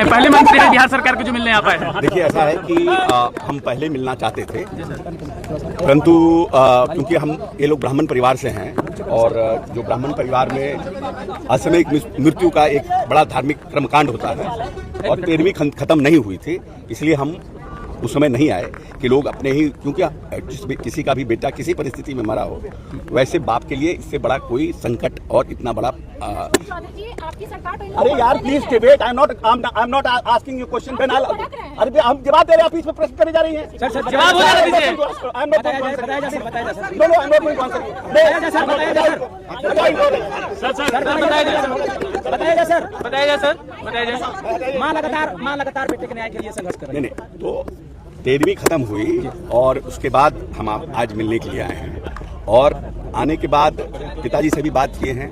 हैं, पहले मंत्री हैं बिहार सरकार के जो मिलने आ पाए। देखिए ऐसा है कि हम पहले मिलना चाहते थे, परंतु क्योंकि हम ये लोग ब्राह्मण परिवार से हैं और जो ब्राह्मण परिवार में असामयिक मृत्यु का एक बड़ा धार्मिक कर्मकांड होता है और 13वीं खत्म नहीं हुई थी, इसलिए हम उस समय नहीं आए कि लोग अपने ही, क्योंकि किसी का भी बेटा किसी परिस्थिति में मरा हो, वैसे बाप के लिए इससे बड़ा कोई संकट और इतना बड़ा अरे यार please wait, I am not asking you question. अरे हम जवाब दे रहे हैं, आप इसमें प्रश्न करने जा रही हैं। सर जवाब बताया जा सर। मां लगातार बेटे के न्याय के लिए संघर्ष कर रही है। नहीं, तो 13वीं खत्म हुई और उसके बाद हम आज मिलने के लिए आए हैं और आने के बाद पिताजी से भी बात किए हैं,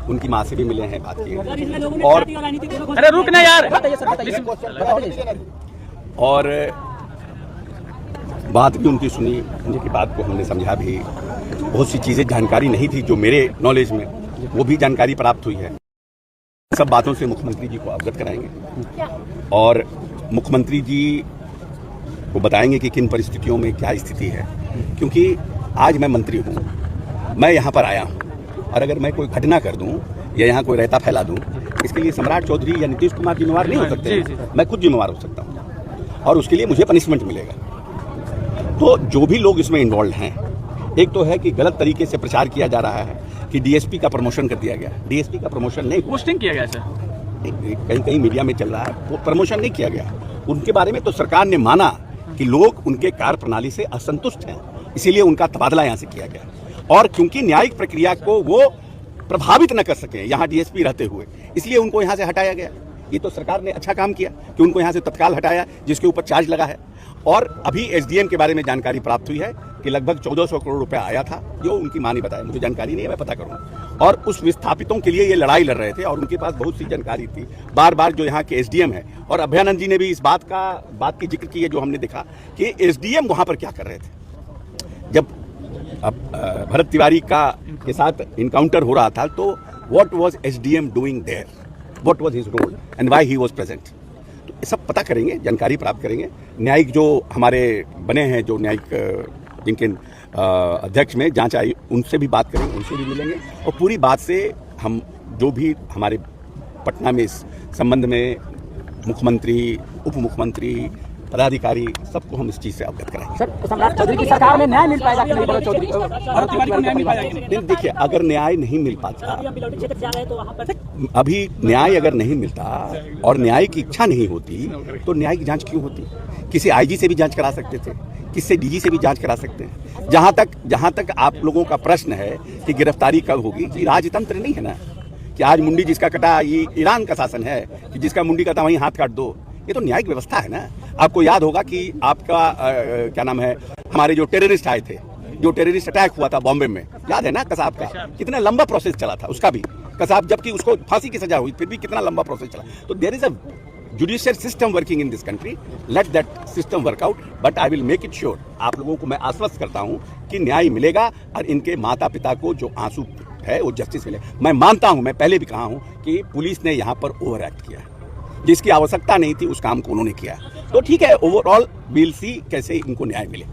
उनकी माँ से भी मिले हैं, बात किए हैं और अरे रुकना यार, और बात भी उनकी सुनी, उनकी बात को हमने समझा भी। बहुत सी चीज़ें जानकारी नहीं थी जो मेरे नॉलेज में, वो भी जानकारी प्राप्त हुई है। सब बातों से मुख्यमंत्री जी को अवगत कराएंगे और मुख्यमंत्री जी को बताएंगे कि किन परिस्थितियों में क्या स्थिति है, क्योंकि आज मैं मंत्री हूँ, मैं यहाँ पर आया हूँ और अगर मैं कोई घटना कर दूँ या यहाँ कोई रहता फैला दूँ, इसके लिए सम्राट चौधरी या नीतीश कुमार जिम्मेवार नहीं हो सकते, मैं खुद जिम्मेवार हो सकता हूँ और उसके लिए मुझे पनिशमेंट मिलेगा। तो जो भी लोग इसमें इन्वॉल्व हैं, एक तो है कि गलत तरीके से प्रचार किया जा रहा है कि डीएसपी का प्रमोशन कर दिया गया। डीएसपी का प्रमोशन नहीं, पोस्टिंग किया गया सर, कहीं मीडिया में चल रहा है, वो प्रमोशन नहीं किया गया। उनके बारे में तो सरकार ने माना कि लोग उनके कार्य प्रणाली से असंतुष्ट हैं, इसीलिए उनका तबादला यहाँ से किया गया और क्योंकि न्यायिक प्रक्रिया को वो प्रभावित न कर सके यहाँ डीएसपी रहते हुए, इसलिए उनको यहाँ से हटाया गया। ये तो सरकार ने अच्छा काम किया कि उनको यहाँ से तत्काल हटाया, जिसके ऊपर चार्ज लगा है। और अभी एसडीएम के बारे में जानकारी प्राप्त हुई है कि लगभग 1400 करोड़ रुपया आया था, जो उनकी मां ने बताया, मुझे जानकारी नहीं है, मैं पता करूंगा। और उस विस्थापितों के लिए ये लड़ाई लड़ रहे थे और उनके पास बहुत सी जानकारी थी। बार बार जो यहाँ के एसडीएम है, और अभयानंद जी ने भी इस बात की जिक्र की है, जो हमने देखा कि एसडीएम वहां पर क्या कर रहे थे। जब भरत तिवारी के साथ इनकाउंटर हो रहा था, तो what was SDM doing there, what was his role and why he was present, तो सब पता करेंगे, जानकारी प्राप्त करेंगे। न्यायिक जो हमारे बने हैं, जो न्यायिक जिनके अध्यक्ष में जांच आई, उनसे भी बात करेंगे, उनसे भी मिलेंगे और पूरी बात से हम जो भी हमारे पटना में इस संबंध में मुख्यमंत्री, उप मुख्यमंत्री, पदाधिकारी, सबको हम इस चीज से अवगत कराएंगे। सर सम्राट चौधरी की सरकार में न्याय मिल पाएगा कि नहीं? भरत तिवारी को न्याय मिल पाएगा? देखिए, अगर न्याय नहीं मिल पाता, अभी न्याय अगर नहीं मिलता और न्याय की इच्छा नहीं होती, तो न्यायिक जांच क्यों होती? किसी आईजी से भी जांच करा सकते थे, किससे डीजी से भी जांच करा सकते हैं। जहां तक आप लोगों का प्रश्न है कि गिरफ्तारी कब होगी, ये राजतंत्र नहीं है ना कि आज मुंडी जिसका कटा, ये ईरान का शासन है कि जिसका मुंडी कटा वहीं हाथ काट दो। ये तो न्यायिक व्यवस्था है ना। आपको याद होगा कि आपका क्या नाम है, हमारे जो टेररिस्ट आए थे, जो टेररिस्ट अटैक हुआ था बॉम्बे में, याद है ना कसाब का, कितना लंबा प्रोसेस चला था उसका भी। कसाब, जबकि उसको फांसी की सजा हुई, फिर भी कितना लंबा प्रोसेस चला। तो there is a judicial system working in this country, let that system work out, but I will make it sure. आप लोगों को मैं आश्वस्त करता हूं कि न्याय मिलेगा और इनके माता पिता को जो आंसू है वो जस्टिस मिले। मैं मानता हूं, मैं पहले भी कहा हूं कि पुलिस ने यहां पर ओवर एक्ट किया, जिसकी आवश्यकता नहीं थी उस काम को उन्होंने किया। तो ठीक है, ओवरऑल विल सी कैसे इनको न्याय मिले।